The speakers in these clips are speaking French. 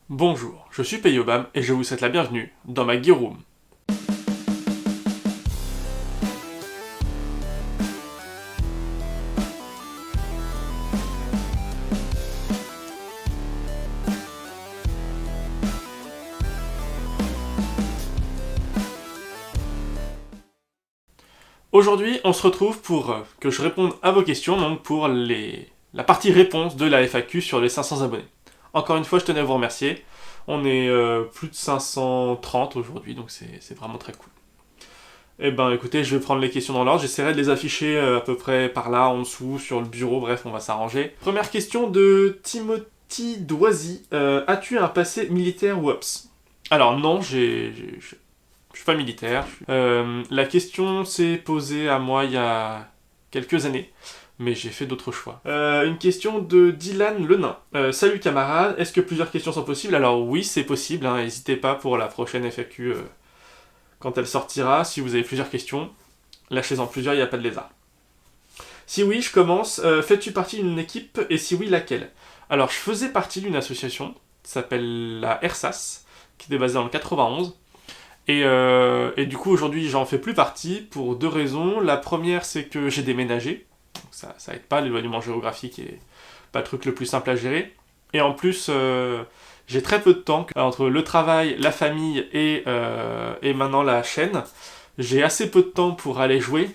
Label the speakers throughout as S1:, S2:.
S1: Bonjour, je suis Payobam et je vous souhaite la bienvenue dans ma Gear Room. Aujourd'hui, on se retrouve pour que je réponde à vos questions, donc pour la partie réponse de la FAQ sur les 500 abonnés. Encore une fois, je tenais à vous remercier. On est plus de 530 aujourd'hui, donc c'est vraiment très cool. Eh ben écoutez, je vais prendre les questions dans l'ordre, j'essaierai de les afficher à peu près par là, en dessous, sur le bureau, bref, on va s'arranger. Première question de Timothy Doisy. As-tu un passé militaire ou ops? Alors non, je suis pas militaire. La question s'est posée à moi il y a quelques années, mais j'ai fait d'autres choix. Une question de Dylan Lenain. Salut camarade, est-ce que plusieurs questions sont possibles? Alors oui, c'est possible, hein, n'hésitez pas pour la prochaine FAQ quand elle sortira. Si vous avez plusieurs questions, lâchez-en plusieurs, il n'y a pas de lézard. Si oui, je commence. Fais-tu partie d'une équipe et si oui, laquelle? Alors, je faisais partie d'une association qui s'appelle la RSAS, qui était basée dans le 91. Et du coup, aujourd'hui, j'en fais plus partie pour deux raisons. La première, c'est que j'ai déménagé. Donc ça aide pas, l'éloignement géographique est pas le truc le plus simple à gérer. Et en plus, j'ai très peu de temps entre le travail, la famille et maintenant la chaîne. J'ai assez peu de temps pour aller jouer.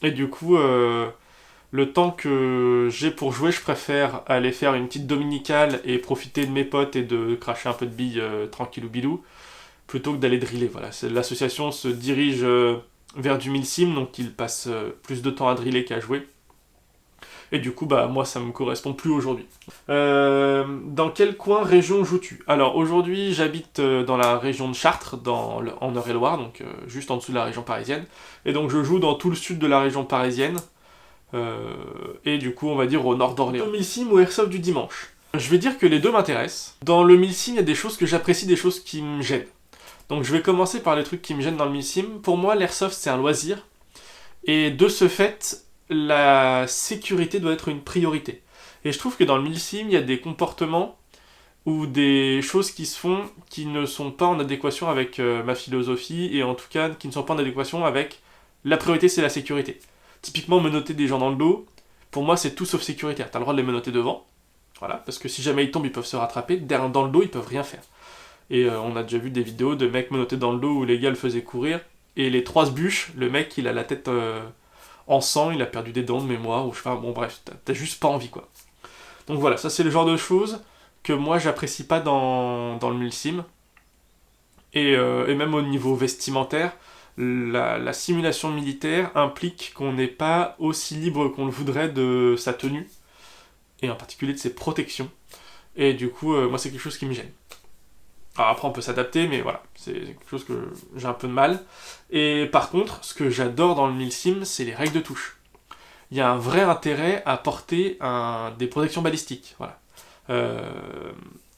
S1: Et du coup, le temps que j'ai pour jouer, je préfère aller faire une petite dominicale et profiter de mes potes et de cracher un peu de billes tranquillou bilou, plutôt que d'aller driller. Voilà. L'association se dirige vers du milsim, donc il passe plus de temps à driller qu'à jouer. Et du coup, bah moi, ça me correspond plus aujourd'hui. Dans quel coin région joues-tu? Alors aujourd'hui, j'habite dans la région de Chartres, en Eure-et-Loire, donc juste en dessous de la région parisienne. Et donc je joue dans tout le sud de la région parisienne. Et du coup, on va dire au nord d'Orléans. Milsim ou Airsoft du dimanche? Je vais dire que les deux m'intéressent. Dans le milsim, il y a des choses que j'apprécie, des choses qui me gênent. Donc je vais commencer par les trucs qui me gênent dans le milsim. Pour moi, l'airsoft, c'est un loisir. Et de ce fait, la sécurité doit être une priorité. Et je trouve que dans le milsim, il y a des comportements ou des choses qui se font qui ne sont pas en adéquation avec ma philosophie et en tout cas qui ne sont pas en adéquation avec la priorité, c'est la sécurité. Typiquement, menotter des gens dans le dos, pour moi, c'est tout sauf sécuritaire. T'as le droit de les menotter devant, voilà, parce que si jamais ils tombent, ils peuvent se rattraper. Derrière, dans le dos, ils peuvent rien faire. Et on a déjà vu des vidéos de mecs menottés dans le dos où les gars le faisaient courir. Et les trois se bûchent, le mec, il a la tête en sang, il a perdu des dents de mémoire, ou je sais pas, bon bref, t'as juste pas envie, quoi. Donc voilà, ça c'est le genre de choses que moi j'apprécie pas dans le milsim. Et même au niveau vestimentaire, la simulation militaire implique qu'on n'est pas aussi libre qu'on le voudrait de sa tenue, et en particulier de ses protections. Et du coup, moi c'est quelque chose qui me gêne. Alors après on peut s'adapter, mais voilà, c'est quelque chose que j'ai un peu de mal. Et par contre, ce que j'adore dans le milsim, c'est les règles de touche. Il y a un vrai intérêt à porter des protections balistiques, voilà.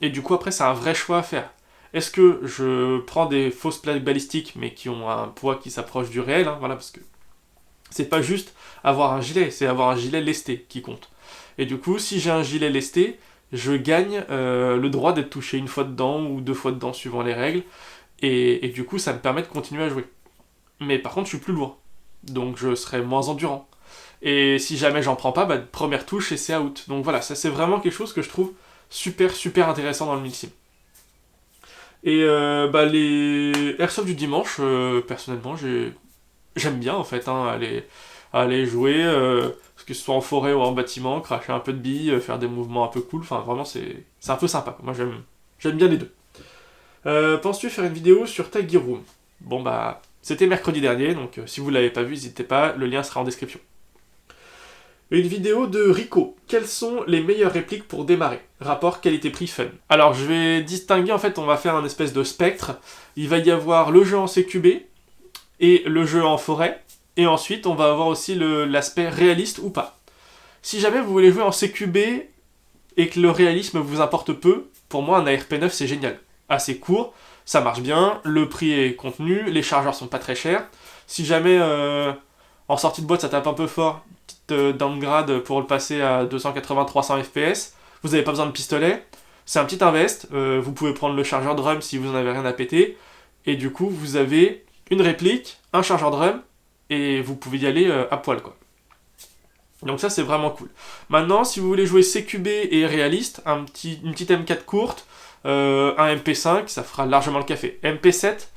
S1: Et du coup après c'est un vrai choix à faire. Est-ce que je prends des fausses plaques balistiques mais qui ont un poids qui s'approche du réel, hein, voilà, parce que c'est pas juste avoir un gilet, c'est avoir un gilet lesté qui compte. Et du coup, si j'ai un gilet lesté, je gagne le droit d'être touché une fois dedans ou deux fois dedans suivant les règles, et du coup ça me permet de continuer à jouer. Mais par contre je suis plus lourd, donc je serai moins endurant. Et si jamais j'en prends pas, bah première touche et c'est out. Donc voilà, ça c'est vraiment quelque chose que je trouve super intéressant dans le milsim. Et bah les airsoft du dimanche, personnellement j'aime bien en fait, hein, aller jouer, que ce soit en forêt ou en bâtiment, cracher un peu de billes, faire des mouvements un peu cool, enfin vraiment c'est un peu sympa, moi j'aime bien les deux. Penses-tu faire une vidéo sur ta Gear Room? Bon bah c'était mercredi dernier, donc si vous l'avez pas vu, n'hésitez pas, le lien sera en description. Une vidéo de Rico. Quelles sont les meilleures répliques pour démarrer? Rapport qualité-prix fun. Alors je vais distinguer, en fait on va faire un espèce de spectre. Il va y avoir le jeu en CQB et le jeu en forêt. Et ensuite on va avoir aussi l'aspect réaliste ou pas. Si jamais vous voulez jouer en CQB et que le réalisme vous importe peu, pour moi un ARP9 c'est génial. Assez court, ça marche bien, le prix est contenu, les chargeurs sont pas très chers. Si jamais en sortie de boîte ça tape un peu fort, petite downgrade pour le passer à 280-300 fps, vous n'avez pas besoin de pistolet, C'est un petit invest, vous pouvez prendre le chargeur drum si vous n'en avez rien à péter, et du coup vous avez une réplique, un chargeur drum, et vous pouvez y aller à poil quoi. Donc ça c'est vraiment cool. Maintenant si vous voulez jouer CQB et réaliste, une petite M4 courte, un MP5, ça fera largement le café. MP7,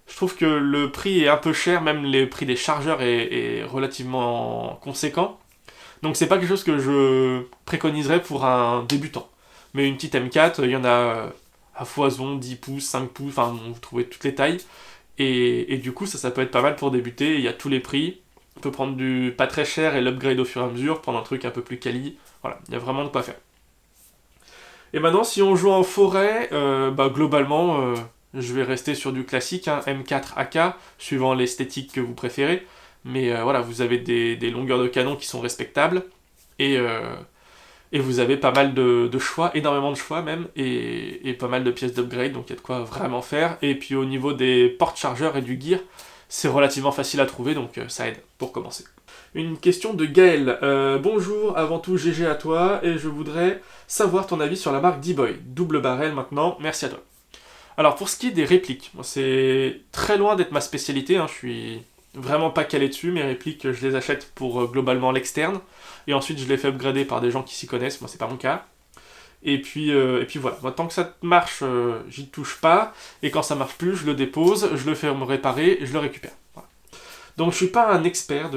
S1: je trouve que le prix est un peu cher, même le prix des chargeurs est relativement conséquent. Donc c'est pas quelque chose que je préconiserais pour un débutant. Mais une petite M4, il y en a à foison, 10 pouces, 5 pouces, enfin vous trouvez toutes les tailles. Et du coup ça peut être pas mal pour débuter, il y a tous les prix. On peut prendre du pas très cher et l'upgrade au fur et à mesure, prendre un truc un peu plus quali. Voilà, il y a vraiment de quoi faire. Et maintenant si on joue en forêt, globalement je vais rester sur du classique, hein, M4 AK, suivant l'esthétique que vous préférez. Mais voilà, vous avez des longueurs de canon qui sont respectables. Et vous avez pas mal de choix, énormément de choix même, et pas mal de pièces d'upgrade, donc il y a de quoi vraiment faire. Et puis au niveau des porte-chargeurs et du gear, c'est relativement facile à trouver, donc ça aide pour commencer. Une question de Gaël. Bonjour, avant tout GG à toi, et je voudrais savoir ton avis sur la marque D-Boy. Double barrel maintenant, merci à toi. Alors pour ce qui est des répliques, moi, c'est très loin d'être ma spécialité, hein, je suis vraiment pas calé dessus, mes répliques je les achète pour globalement l'externe, et ensuite je les fais upgrader par des gens qui s'y connaissent, moi c'est pas mon cas. Et puis voilà, moi tant que ça marche, j'y touche pas, et quand ça marche plus, je le dépose, je le fais me réparer, et je le récupère. Voilà. Donc je suis pas un expert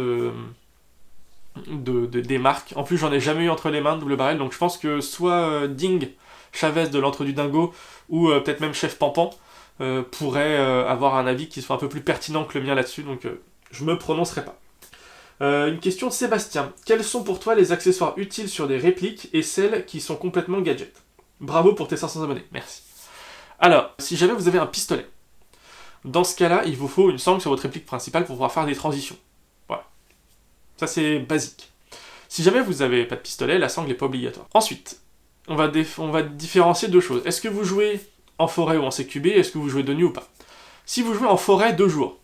S1: des marques, en plus j'en ai jamais eu entre les mains de double barrel, donc je pense que soit Ding, Chavez de l'Entre du Dingo, ou peut-être même Chef Pampan, pourrait avoir un avis qui soit un peu plus pertinent que le mien là-dessus, donc je me prononcerai pas. Une question de Sébastien. Quels sont pour toi les accessoires utiles sur des répliques et celles qui sont complètement gadgets? Bravo pour tes 500 abonnés, merci. Alors, si jamais vous avez un pistolet, dans ce cas-là, il vous faut une sangle sur votre réplique principale pour pouvoir faire des transitions. Voilà. Ça c'est basique. Si jamais vous n'avez pas de pistolet, la sangle n'est pas obligatoire. Ensuite, on va différencier deux choses. Est-ce que vous jouez en forêt ou en CQB? Est-ce que vous jouez de nuit ou pas? Si vous jouez en forêt 2 jours,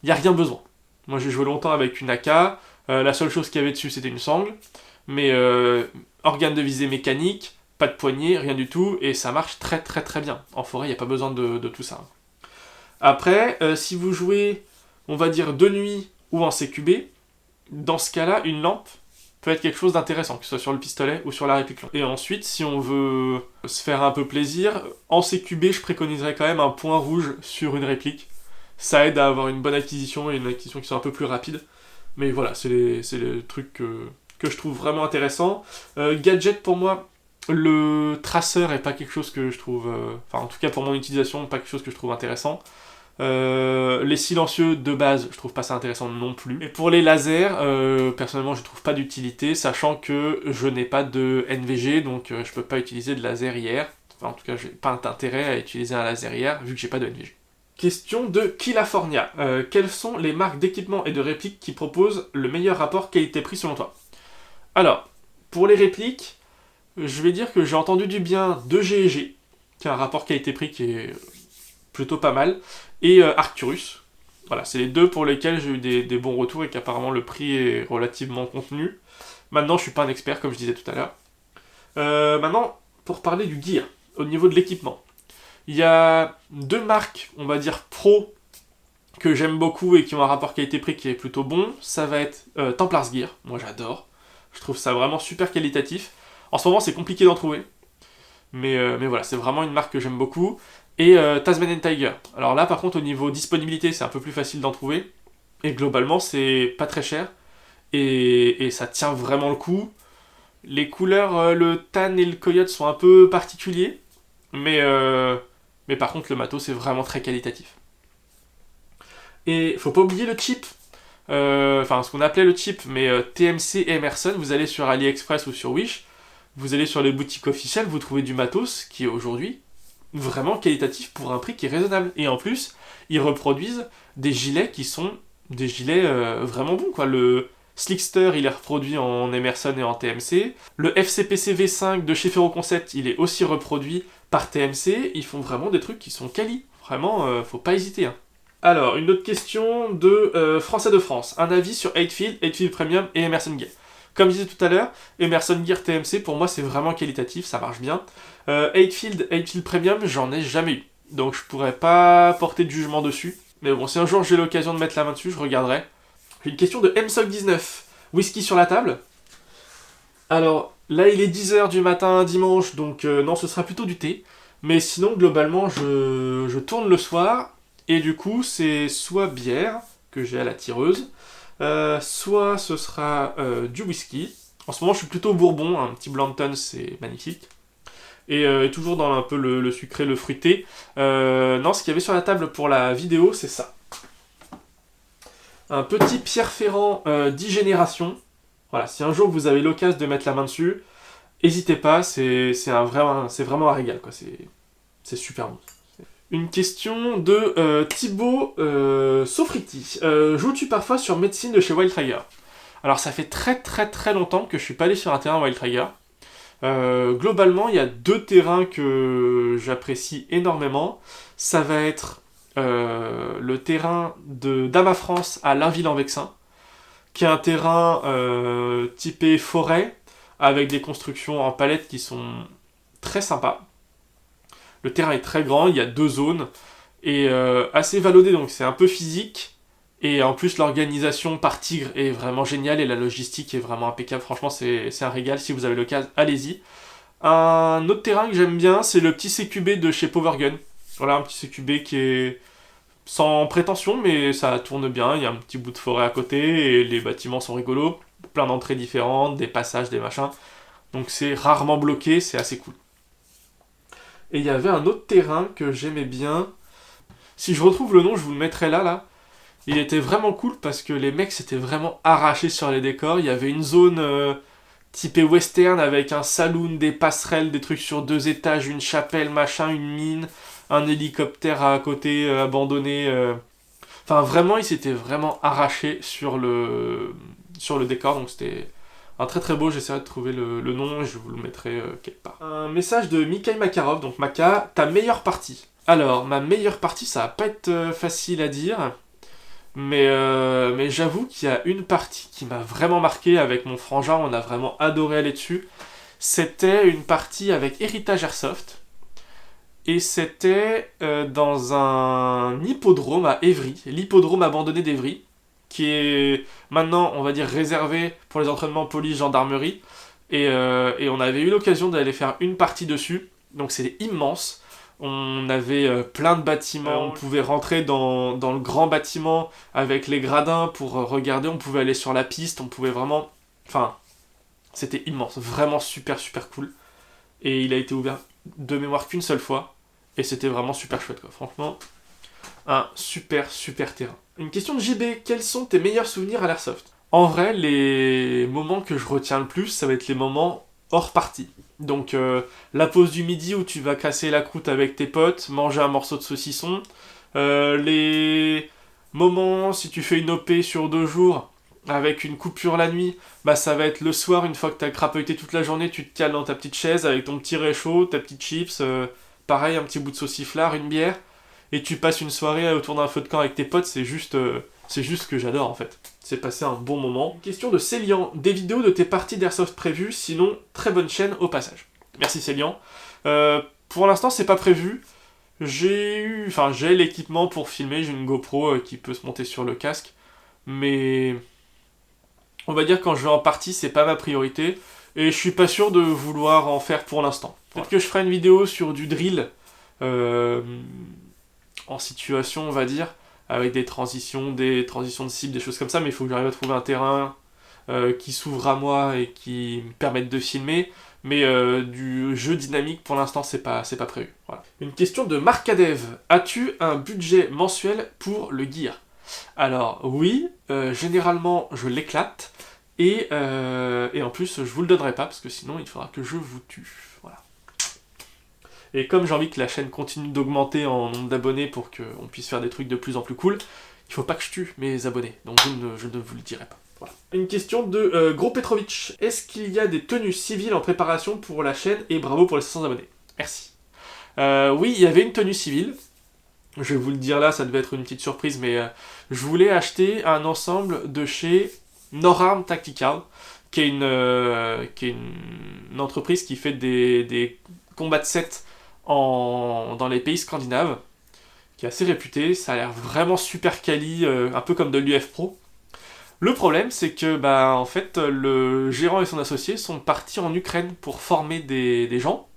S1: il n'y a rien besoin. Moi j'ai joué longtemps avec une AK, la seule chose qu'il y avait dessus c'était une sangle, mais organe de visée mécanique, pas de poignée, rien du tout, et ça marche très très très bien. En forêt il n'y a pas besoin de tout ça. Après, si vous jouez, on va dire de nuit ou en CQB, dans ce cas-là, une lampe peut être quelque chose d'intéressant, que ce soit sur le pistolet ou sur la réplique. Et ensuite, si on veut se faire un peu plaisir, en CQB je préconiserais quand même un point rouge sur une réplique. Ça aide à avoir une bonne acquisition et une acquisition qui soit un peu plus rapide. Mais voilà, c'est les trucs que je trouve vraiment intéressants. Gadget, pour moi, le traceur est pas quelque chose que je trouve... en tout cas pour mon utilisation, pas quelque chose que je trouve intéressant. Les silencieux de base, je trouve pas ça intéressant non plus. Et pour les lasers, personnellement, je trouve pas d'utilité, sachant que je n'ai pas de NVG, donc je peux pas utiliser de laser IR. Enfin, en tout cas, j'ai pas d'intérêt à utiliser un laser IR, vu que j'ai pas de NVG. Question de Kilafornia. Quelles sont les marques d'équipement et de répliques qui proposent le meilleur rapport qualité-prix selon toi? Alors, pour les répliques, je vais dire que j'ai entendu du bien de GEG, qui a un rapport qualité-prix qui est plutôt pas mal, et Arcturus. Voilà, c'est les deux pour lesquels j'ai eu des bons retours et qu'apparemment le prix est relativement contenu. Maintenant, je suis pas un expert, comme je disais tout à l'heure. Maintenant, pour parler du gear, au niveau de l'équipement. Il y a 2 marques, on va dire pro, que j'aime beaucoup et qui ont un rapport qualité-prix qui est plutôt bon. Ça va être Templars Gear, moi j'adore. Je trouve ça vraiment super qualitatif. En ce moment c'est compliqué d'en trouver. Mais voilà, c'est vraiment une marque que j'aime beaucoup. Et Tasmanian Tiger. Alors là par contre au niveau disponibilité c'est un peu plus facile d'en trouver. Et globalement c'est pas très cher. Et ça tient vraiment le coup. Les couleurs, le tan et le coyote sont un peu particuliers. Mais par contre, le matos, c'est vraiment très qualitatif. Et faut pas oublier le chip. Ce qu'on appelait le chip, mais TMC et Emerson, vous allez sur AliExpress ou sur Wish, vous allez sur les boutiques officielles, vous trouvez du matos qui est aujourd'hui vraiment qualitatif pour un prix qui est raisonnable. Et en plus, ils reproduisent des gilets qui sont des gilets vraiment bons, quoi. Le Slickster, il est reproduit en Emerson et en TMC. Le FCPC V5 de chez Ferroconcept, il est aussi reproduit par TMC. Ils font vraiment des trucs qui sont quali. Vraiment, faut pas hésiter. Hein. Alors, une autre question de Français de France. Un avis sur 8Field, 8Field Premium et Emerson Gay. Comme je disais tout à l'heure, Emerson Gear TMC, pour moi, c'est vraiment qualitatif, ça marche bien. 8 Field Premium, j'en ai jamais eu. Donc je pourrais pas porter de jugement dessus. Mais bon, si un jour j'ai l'occasion de mettre la main dessus, je regarderai. J'ai une question de MSOC19. Whisky sur la table. Alors, là, il est 10h du matin, dimanche, donc non, ce sera plutôt du thé. Mais sinon, globalement, je tourne le soir, et du coup, c'est soit bière, que j'ai à la tireuse, soit ce sera du whisky. En ce moment, je suis plutôt bourbon, un petit Blanton, c'est magnifique. Et toujours dans un peu le sucré, le fruité. Non, ce qu'il y avait sur la table pour la vidéo, c'est ça. Un petit Pierre Ferrand 10 générations. Voilà, si un jour vous avez l'occasion de mettre la main dessus, n'hésitez pas, c'est vraiment un régal, quoi. C'est super bon. Une question de Thibaut Sofriti. Joues-tu parfois sur médecine de chez Wild Tiger? Alors ça fait très très très longtemps que je suis pas allé sur un terrain Wild Tiger. Globalement, il y a 2 terrains que j'apprécie énormément. Ça va être le terrain de Dama France à Lainville-en-Vexin, qui est un terrain typé forêt, avec des constructions en palettes qui sont très sympas. Le terrain est très grand, il y a 2 zones, et assez vallonné, donc c'est un peu physique. Et en plus, l'organisation par Tigre est vraiment géniale, et la logistique est vraiment impeccable. Franchement, c'est un régal, si vous avez l'occasion, allez-y. Un autre terrain que j'aime bien, c'est le petit CQB de chez Powergun. Voilà, un petit CQB qui est sans prétention, mais ça tourne bien. Il y a un petit bout de forêt à côté et les bâtiments sont rigolos. Plein d'entrées différentes, des passages, des machins. Donc c'est rarement bloqué, c'est assez cool. Et il y avait un autre terrain que j'aimais bien. Si je retrouve le nom, je vous le mettrai là. Il était vraiment cool parce que les mecs s'étaient vraiment arrachés sur les décors. Il y avait une zone typée western avec un saloon, des passerelles, des trucs sur 2 étages, une chapelle, machin, une mine, un hélicoptère à côté abandonné. Enfin, vraiment, ils s'étaient vraiment arrachés sur le décor. Donc, c'était un très très beau. J'essaierai de trouver le nom et je vous le mettrai quelque part. Un message de Mikhail Makarov. Donc, Maka, ta meilleure partie. Alors, ma meilleure partie, ça va pas être facile à dire. Mais j'avoue qu'il y a une partie qui m'a vraiment marqué avec mon frangin. On a vraiment adoré aller dessus. C'était une partie avec Héritage Airsoft. Et c'était dans un hippodrome à Évry, l'hippodrome abandonné d'Évry, qui est maintenant, on va dire, réservé pour les entraînements police, gendarmerie. Et on avait eu l'occasion d'aller faire une partie dessus, donc c'était immense. On avait plein de bâtiments, on pouvait rentrer dans le grand bâtiment avec les gradins pour regarder, on pouvait aller sur la piste, on pouvait vraiment... Enfin, c'était immense, vraiment super super cool. Et il a été ouvert de mémoire qu'une seule fois. Et c'était vraiment super chouette, quoi. Franchement, un super super terrain. Une question de JB, quels sont tes meilleurs souvenirs à l'airsoft? En vrai, les moments que je retiens le plus, ça va être les moments hors partie. Donc la pause du midi où tu vas casser la croûte avec tes potes, manger un morceau de saucisson. Les moments, si tu fais une OP sur 2 jours, avec une coupure la nuit, bah ça va être le soir, une fois que t'as crapahuté toute la journée, tu te cales dans ta petite chaise avec ton petit réchaud, ta petite chips, pareil, un petit bout de sauciflard, une bière, et tu passes une soirée autour d'un feu de camp avec tes potes, c'est juste ce que j'adore en fait. C'est passer un bon moment. Question de Célian, des vidéos de tes parties d'airsoft prévues, sinon très bonne chaîne au passage. Merci Célian. Pour l'instant c'est pas prévu. J'ai l'équipement pour filmer, j'ai une GoPro qui peut se monter sur le casque, mais on va dire quand je vais en partie, c'est pas ma priorité, et je suis pas sûr de vouloir en faire pour l'instant. Peut-être que je ferai une vidéo sur du drill, en situation, on va dire, avec des transitions de cible, des choses comme ça, mais il faut que j'arrive à trouver un terrain qui s'ouvre à moi et qui me permette de filmer, mais du jeu dynamique, pour l'instant, c'est pas prévu. Voilà. Une question de Marcadev. As-tu un budget mensuel pour le gear? Alors oui, généralement je l'éclate, et en plus je vous le donnerai pas parce que sinon il faudra que je vous tue. Voilà. Et comme j'ai envie que la chaîne continue d'augmenter en nombre d'abonnés pour qu'on puisse faire des trucs de plus en plus cool, il faut pas que je tue mes abonnés, donc je ne vous le dirai pas. Voilà. Une question de Gros Petrovic. Est-ce qu'il y a des tenues civiles en préparation pour la chaîne, et bravo pour les 500 abonnés. Merci. Oui, il y avait une tenue civile. Je vais vous le dire là, ça devait être une petite surprise, mais je voulais acheter un ensemble de chez Norarm Tactical, une entreprise qui fait des combats de set dans les pays scandinaves, qui est assez réputée. Ça a l'air vraiment super quali, un peu comme de l'UF Pro. Le problème, c'est que en fait, le gérant et son associé sont partis en Ukraine pour former des gens.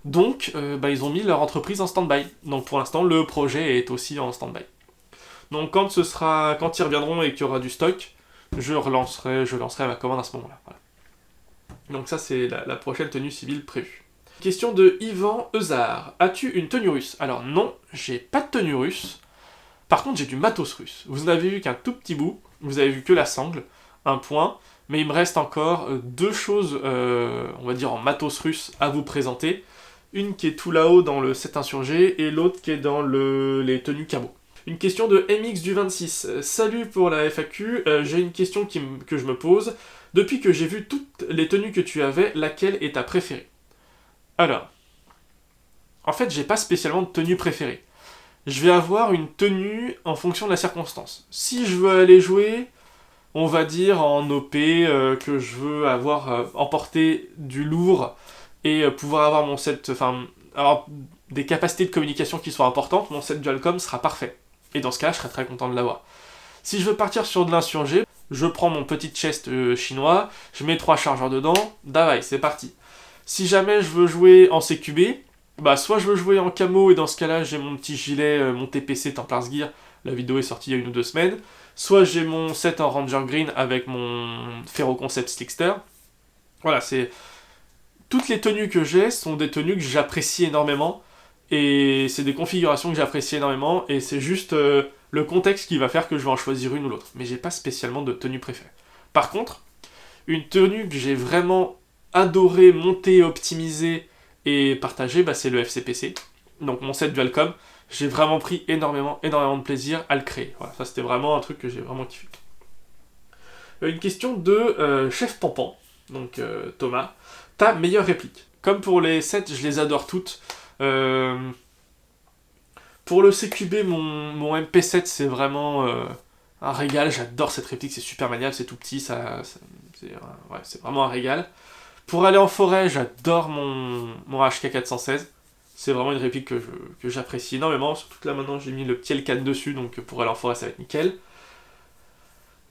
S1: Donc, ils ont mis leur entreprise en stand-by. Donc, pour l'instant, le projet est aussi en stand-by. Donc, quand ils reviendront et qu'il y aura du stock, je lancerai ma commande à ce moment-là. Voilà. Donc, ça, c'est la prochaine tenue civile prévue. Question de Yvan Euzard. As-tu une tenue russe? Alors, non, j'ai pas de tenue russe. Par contre, j'ai du matos russe. Vous n'avez vu qu'un tout petit bout. Vous avez vu que la sangle, un point. Mais il me reste encore deux choses, on va dire en matos russe, à vous présenter. Une qui est tout là-haut dans le set insurgé et l'autre qui est dans les tenues camo. Une question de MX du 26. Salut pour la FAQ, j'ai une question que je me pose. Depuis que j'ai vu toutes les tenues que tu avais, laquelle est ta préférée? Alors, en fait, j'ai pas spécialement de tenue préférée. Je vais avoir une tenue en fonction de la circonstance. Si je veux aller jouer, on va dire en OP, que je veux emporter du lourd et pouvoir avoir mon set, avoir des capacités de communication qui soient importantes, mon set Dualcom sera parfait. Et dans ce cas, je serais très content de l'avoir. Si je veux partir sur de l'insurgé, je prends mon petit chest chinois, je mets 3 chargeurs dedans, davai, c'est parti. Si jamais je veux jouer en CQB, soit je veux jouer en camo et dans ce cas-là, j'ai mon petit gilet, mon TPC Templars Gear, la vidéo est sortie il y a 1 ou 2 semaines. Soit j'ai mon set en Ranger Green avec mon Ferro Concept Slickster. Voilà, toutes les tenues que j'ai sont des tenues que j'apprécie énormément. Et c'est des configurations que j'apprécie énormément. Et c'est juste le contexte qui va faire que je vais en choisir une ou l'autre. Mais j'ai pas spécialement de tenue préférée. Par contre, une tenue que j'ai vraiment adoré, monter, optimiser et partager, c'est le FCPC. Donc mon set Dualcom. J'ai vraiment pris énormément de plaisir à le créer. Voilà, ça c'était vraiment un truc que j'ai vraiment kiffé. Une question de Chef Pampan, donc Thomas. Ta meilleure réplique? Comme pour les sets, je les adore toutes. Pour le CQB, mon MP7 c'est vraiment un régal. J'adore cette réplique, c'est super maniable, c'est tout petit, c'est vraiment un régal. Pour aller en forêt, j'adore mon HK416. C'est vraiment une réplique que j'apprécie énormément. Surtout que là maintenant j'ai mis le petit L4 dessus, donc pour aller en forêt ça va être nickel.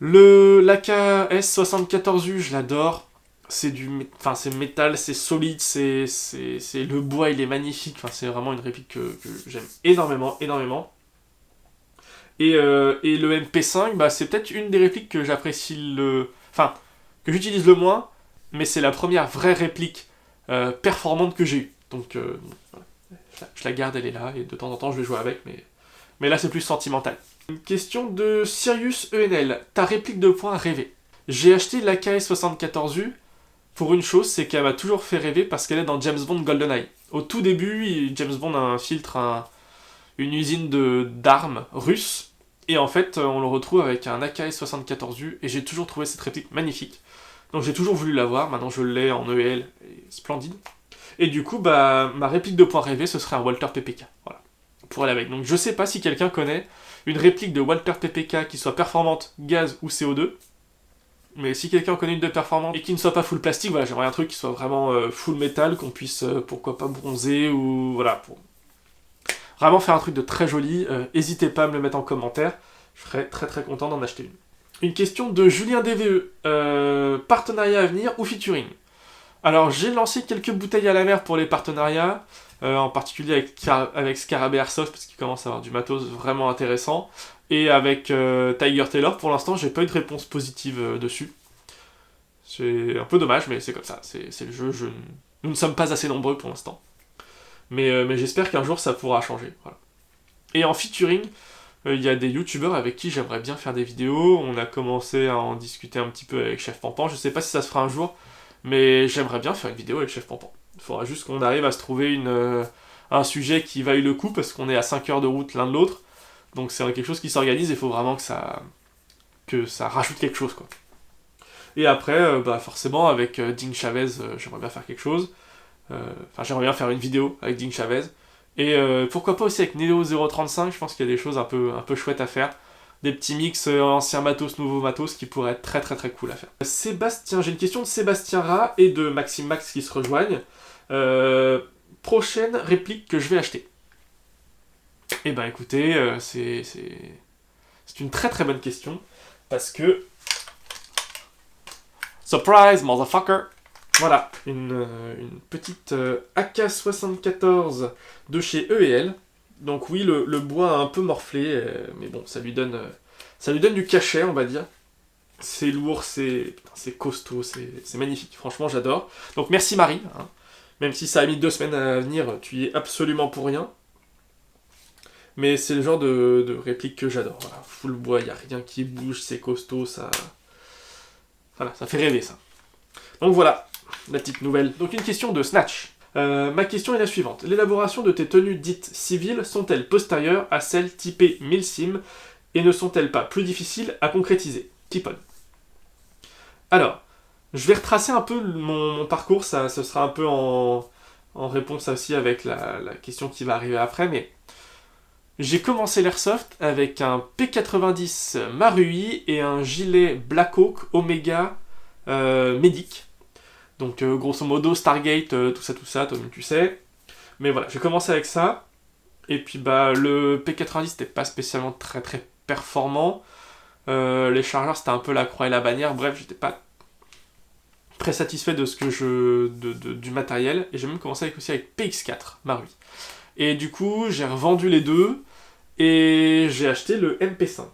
S1: L'AKS74U, je l'adore. C'est métal, c'est solide, c'est le bois, il est magnifique. C'est vraiment une réplique que j'aime énormément. Et le MP5, c'est peut-être une des répliques que j'apprécie que j'utilise le moins, mais c'est la première vraie réplique performante que j'ai eue. Donc voilà. Je la garde, elle est là, et de temps en temps je vais jouer avec, mais là c'est plus sentimental. Une question de Sirius ENL. Ta réplique de points rêvée. J'ai acheté l'AKS74U pour une chose, c'est qu'elle m'a toujours fait rêver parce qu'elle est dans James Bond GoldenEye. Au tout début, James Bond infiltre une usine d'armes russe, et en fait on le retrouve avec un AKS74U, et j'ai toujours trouvé cette réplique magnifique. Donc j'ai toujours voulu l'avoir, maintenant je l'ai en EL, et splendide. Et du coup, ma réplique de point rêvé, ce serait un Walther PPK. Voilà. Pour aller avec. Donc je sais pas si quelqu'un connaît une réplique de Walther PPK qui soit performante gaz ou CO2. Mais si quelqu'un connaît une de performante et qui ne soit pas full plastique, voilà, j'aimerais un truc qui soit vraiment full métal, qu'on puisse pourquoi pas bronzer ou voilà. Pour vraiment faire un truc de très joli. N'hésitez pas à me le mettre en commentaire. Je serais très très content d'en acheter une. Une question de Julien DVE. Partenariat à venir ou featuring? Alors j'ai lancé quelques bouteilles à la mer pour les partenariats, en particulier avec Scarabée Airsoft parce qu'il commence à avoir du matos vraiment intéressant, et avec Tiger Taylor. Pour l'instant j'ai pas eu de réponse positive dessus. C'est un peu dommage, mais c'est comme ça, c'est le jeu, nous ne sommes pas assez nombreux pour l'instant. Mais j'espère qu'un jour ça pourra changer. Voilà. Et en featuring, il y a des youtubeurs avec qui j'aimerais bien faire des vidéos. On a commencé à en discuter un petit peu avec Chef Pampan, je sais pas si ça se fera un jour. Mais j'aimerais bien faire une vidéo avec Chef Pampan. Il faudra juste qu'on arrive à se trouver un sujet qui vaille le coup, parce qu'on est à 5 heures de route l'un de l'autre. Donc c'est quelque chose qui s'organise, il faut vraiment que ça rajoute quelque chose, quoi. Et après, forcément, avec Ding Chavez, j'aimerais bien faire quelque chose. J'aimerais bien faire une vidéo avec Ding Chavez. Et pourquoi pas aussi avec Neo035, je pense qu'il y a des choses un peu chouettes à faire. des petits mix ancien matos, nouveau matos qui pourraient être très très très cool à faire. Sébastien, j'ai une question de Sébastien Rat et de Maxime Max qui se rejoignent. Prochaine réplique que je vais acheter. Eh ben écoutez, c'est une très très bonne question parce que surprise motherfucker. Voilà, une petite AK-74 de chez E&L. Donc oui, le bois a un peu morflé, mais bon, ça lui donne du cachet, on va dire. C'est lourd, c'est costaud, c'est magnifique. Franchement, j'adore. Donc merci Marie. Hein. Même si ça a mis 2 semaines à venir, tu y es absolument pour rien. Mais c'est le genre de réplique que j'adore. Voilà, full bois, il n'y a rien qui bouge, c'est costaud, ça... Voilà, ça fait rêver ça. Donc voilà, la petite nouvelle. Donc une question de Snatch. Ma question est la suivante. L'élaboration de tes tenues dites civiles sont-elles postérieures à celles typées milsim et ne sont-elles pas plus difficiles à concrétiser? Keep on. Alors, je vais retracer un peu mon parcours, ce sera un peu en réponse aussi avec la question qui va arriver après, mais j'ai commencé l'airsoft avec un P90 Marui et un gilet Blackhawk Omega Medic. Donc grosso modo Stargate, tout ça, toi tu sais. Mais voilà, j'ai commencé avec ça. Et puis bah le P90 n'était pas spécialement très très performant. Les chargeurs c'était un peu la croix et la bannière. Bref, j'étais pas très satisfait de ce que du matériel. Et j'ai même commencé aussi avec PX4 Marui. Et du coup j'ai revendu les deux. Et j'ai acheté le MP5,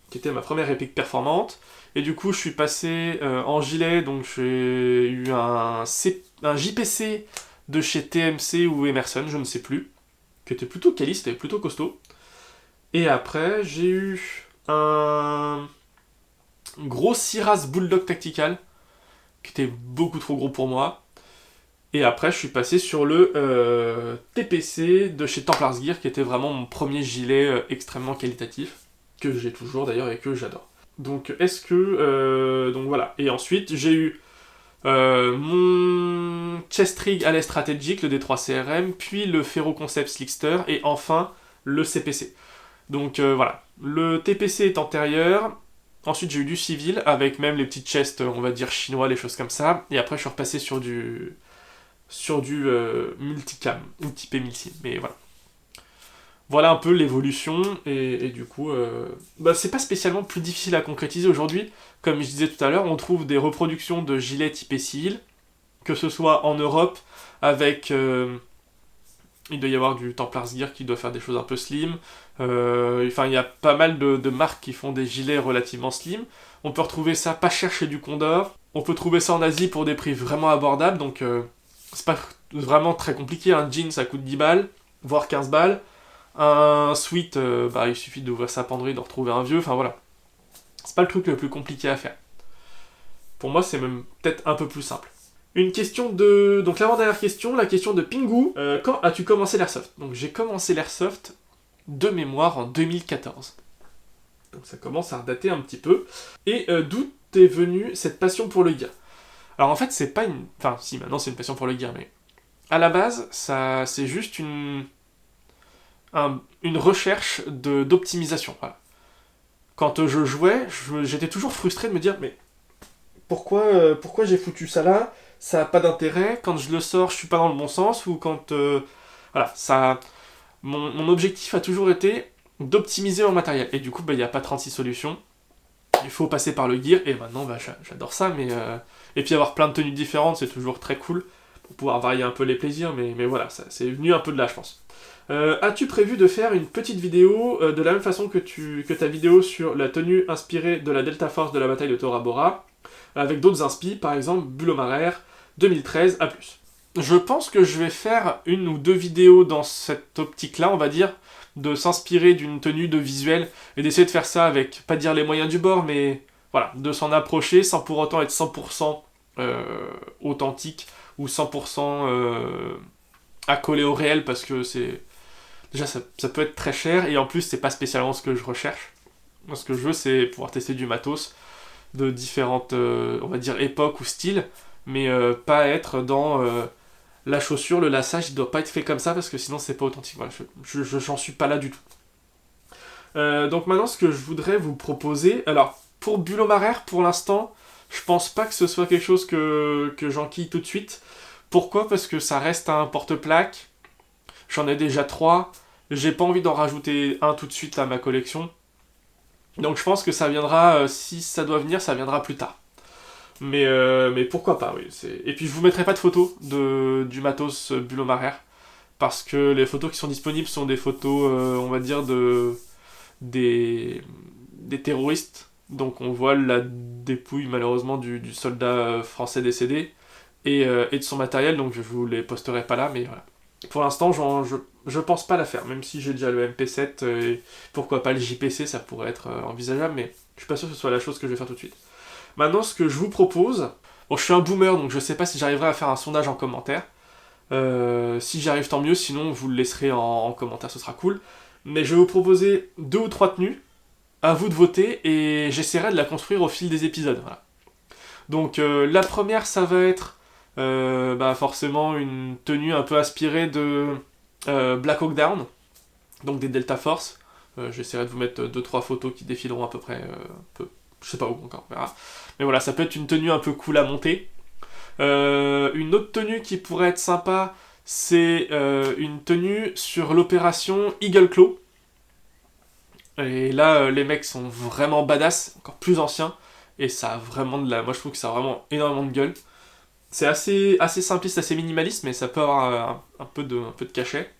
S1: qui était ma première réplique performante. Et du coup, je suis passé en gilet, donc j'ai eu un JPC de chez TMC ou Emerson, je ne sais plus, qui était plutôt quali, c'était plutôt costaud. Et après, j'ai eu un gros Siras Bulldog Tactical, qui était beaucoup trop gros pour moi. Et après, je suis passé sur le TPC de chez Templars Gear, qui était vraiment mon premier gilet extrêmement qualitatif, que j'ai toujours d'ailleurs et que j'adore. Donc, donc voilà. Et ensuite, j'ai eu mon chest rig à stratégique, le D3 CRM, puis le Ferro Concept Slickster, et enfin le CPC. Donc voilà. Le TPC est antérieur. Ensuite, j'ai eu du civil, avec même les petites chests, on va dire chinois, les choses comme ça. Et après, je suis repassé sur du multicam ou typé milsim, mais voilà un peu l'évolution et du coup c'est pas spécialement plus difficile à concrétiser aujourd'hui. Comme je disais tout à l'heure, on trouve des reproductions de gilets typés civil, que ce soit en Europe avec il doit y avoir du Templars Gear qui doit faire des choses un peu slim, il y a pas mal de marques qui font des gilets relativement slim. On peut retrouver ça pas cher chez du Condor, on peut trouver ça en Asie pour des prix vraiment abordables, donc c'est pas vraiment très compliqué. Un jean ça coûte 10 balles, voire 15 balles. Un sweat, il suffit d'ouvrir sa penderie, de retrouver un vieux, enfin voilà. C'est pas le truc le plus compliqué à faire. Pour moi, c'est même peut-être un peu plus simple. Une question de... Donc l'avant-dernière question, la question de Pingu. Quand as-tu commencé l'airsoft? Donc j'ai commencé l'airsoft de mémoire en 2014. Donc ça commence à redater un petit peu. Et d'où est venue cette passion pour le gear? Alors en fait, c'est pas une... Enfin, si, maintenant c'est une passion pour le gear, mais... À la base, c'est juste une recherche d'optimisation. Voilà. Quand je jouais, j'étais toujours frustré de me dire, mais pourquoi j'ai foutu ça là? Ça n'a pas d'intérêt. Quand je le sors, je suis pas dans le bon sens. Ou quand... voilà, ça... Mon objectif a toujours été d'optimiser mon matériel. Et du coup, il n'y a pas 36 solutions. Il faut passer par le gear. Et maintenant, j'adore ça. Mais, et puis avoir plein de tenues différentes, c'est toujours très cool. Pour pouvoir varier un peu les plaisirs. Mais voilà, c'est venu un peu de là, je pense. As-tu prévu de faire une petite vidéo de la même façon que ta vidéo sur la tenue inspirée de la Delta Force de la bataille de Tora Bora, avec d'autres inspi, par exemple Bulomarer 2013 à plus? Je pense que je vais faire une ou deux vidéos dans cette optique-là, on va dire, de s'inspirer d'une tenue de visuel et d'essayer de faire ça avec, pas dire les moyens du bord, mais voilà, de s'en approcher sans pour autant être 100% authentique ou 100% accolé au réel, parce que c'est... Déjà, ça peut être très cher, et en plus, c'est pas spécialement ce que je recherche. Moi, ce que je veux, c'est pouvoir tester du matos de différentes, on va dire, époques ou styles, mais pas être dans la chaussure, le laçage, il doit pas être fait comme ça, parce que sinon, c'est pas authentique. Voilà, j'en suis pas là du tout. Donc maintenant, ce que je voudrais vous proposer... Alors, pour Bulow-Marère, pour l'instant, je pense pas que ce soit quelque chose que j'enquille tout de suite. Pourquoi ? Parce que ça reste un porte-plaque. J'en ai déjà 3. J'ai pas envie d'en rajouter un tout de suite à ma collection. Donc je pense que ça viendra, si ça doit venir, ça viendra plus tard. Mais pourquoi pas, oui. Et puis je vous mettrai pas de photos du matos Bulow-Marère. Parce que les photos qui sont disponibles sont des photos, on va dire, des terroristes. Donc on voit la dépouille malheureusement du soldat français décédé et de son matériel, donc je vous les posterai pas là, mais voilà. Pour l'instant, je pense pas la faire, même si j'ai déjà le MP7 et pourquoi pas le JPC, ça pourrait être envisageable, mais je suis pas sûr que ce soit la chose que je vais faire tout de suite. Maintenant, ce que je vous propose, bon, je suis un boomer, donc je sais pas si j'arriverai à faire un sondage en commentaire. Si j'y arrive, tant mieux, sinon vous le laisserez en commentaire, ce sera cool. Mais je vais vous proposer 2 ou 3 tenues, à vous de voter, et j'essaierai de la construire au fil des épisodes. Voilà. Donc la première, ça va être forcément une tenue un peu inspirée de Black Hawk Down, donc des Delta Force. J'essaierai de vous mettre 2-3 photos qui défileront à peu près, je sais pas où encore, on verra. Mais voilà, ça peut être une tenue un peu cool à monter. Une autre tenue qui pourrait être sympa, c'est une tenue sur l'opération Eagle Claw. Et là, les mecs sont vraiment badass, encore plus anciens, et ça a vraiment moi je trouve que ça a vraiment énormément de gueule. C'est assez simpliste, assez minimaliste, mais ça peut avoir un peu de cachet.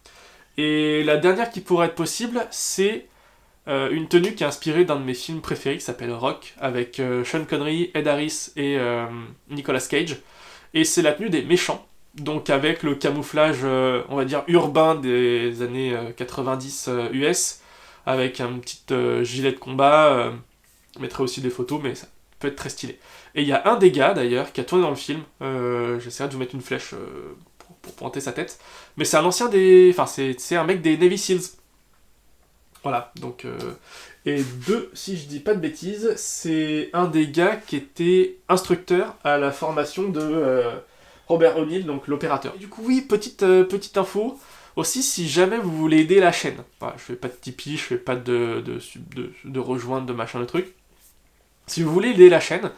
S1: Et la dernière qui pourrait être possible, c'est une tenue qui est inspirée d'un de mes films préférés, qui s'appelle Rock, avec Sean Connery, Ed Harris et Nicolas Cage. Et c'est la tenue des méchants, donc avec le camouflage, on va dire, urbain des années 90 US, avec un petit gilet de combat, je mettrai aussi des photos, mais ça peut être très stylé. Et il y a un des gars, d'ailleurs, qui a tourné dans le film, j'essaierai de vous mettre une flèche pour pointer sa tête, mais c'est un ancien enfin c'est un mec des Navy Seals. Voilà, donc... Et si je dis pas de bêtises, c'est un des gars qui était instructeur à la formation de Robert O'Neill, donc l'opérateur. Et du coup, oui, petite info, aussi si jamais vous voulez aider la chaîne. Voilà, je fais pas de Tipeee, je fais pas de rejoindre, de machin, de truc. Si vous voulez aider la chaîne,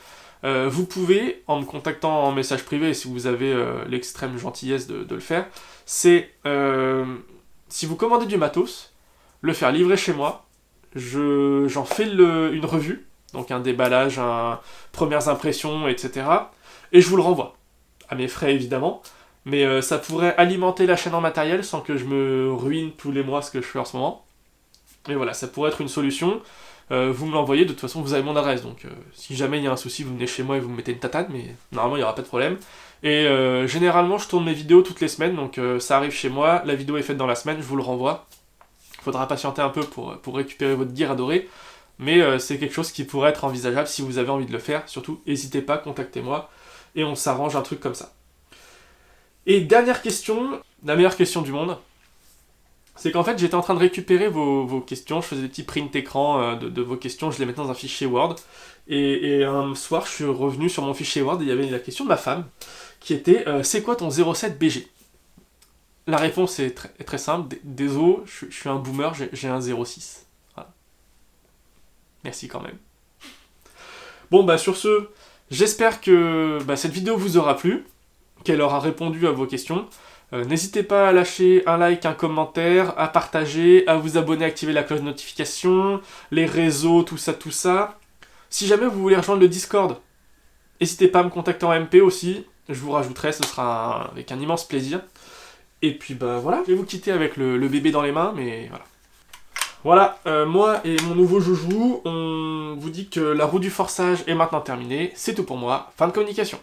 S1: vous pouvez, en me contactant en message privé, si vous avez l'extrême gentillesse de le faire, c'est, si vous commandez du matos, le faire livrer chez moi, j'en fais une revue, donc un déballage, premières impressions, etc. Et je vous le renvoie. À mes frais, évidemment. Mais ça pourrait alimenter la chaîne en matériel sans que je me ruine tous les mois ce que je fais en ce moment. Et voilà, ça pourrait être une solution. Vous me l'envoyez, de toute façon, vous avez mon adresse. Donc si jamais il y a un souci, vous venez chez moi et vous me mettez une tatane, mais normalement, il n'y aura pas de problème. Et généralement, je tourne mes vidéos toutes les semaines, donc ça arrive chez moi, la vidéo est faite dans la semaine, je vous le renvoie. Faudra patienter un peu pour récupérer votre gear adoré, mais c'est quelque chose qui pourrait être envisageable si vous avez envie de le faire. Surtout, n'hésitez pas, contactez-moi et on s'arrange un truc comme ça. Et dernière question, la meilleure question du monde, c'est qu'en fait j'étais en train de récupérer vos questions, je faisais des petits prints écran de vos questions, je les mettais dans un fichier Word, et un soir je suis revenu sur mon fichier Word et il y avait la question de ma femme qui était c'est quoi ton 07 BG ? La réponse est très simple. Désolé, je suis un boomer, j'ai un 06. Voilà. Merci quand même. Bon, sur ce, j'espère que cette vidéo vous aura plu, qu'elle aura répondu à vos questions. N'hésitez pas à lâcher un like, un commentaire, à partager, à vous abonner, à activer la cloche de notification, les réseaux, tout ça. Si jamais vous voulez rejoindre le Discord, n'hésitez pas à me contacter en MP aussi. Je vous rajouterai, ce sera avec un immense plaisir. Et puis voilà, je vais vous quitter avec le bébé dans les mains, mais voilà. Voilà, moi et mon nouveau joujou, on vous dit que la roue du forçage est maintenant terminée, c'est tout pour moi, fin de communication.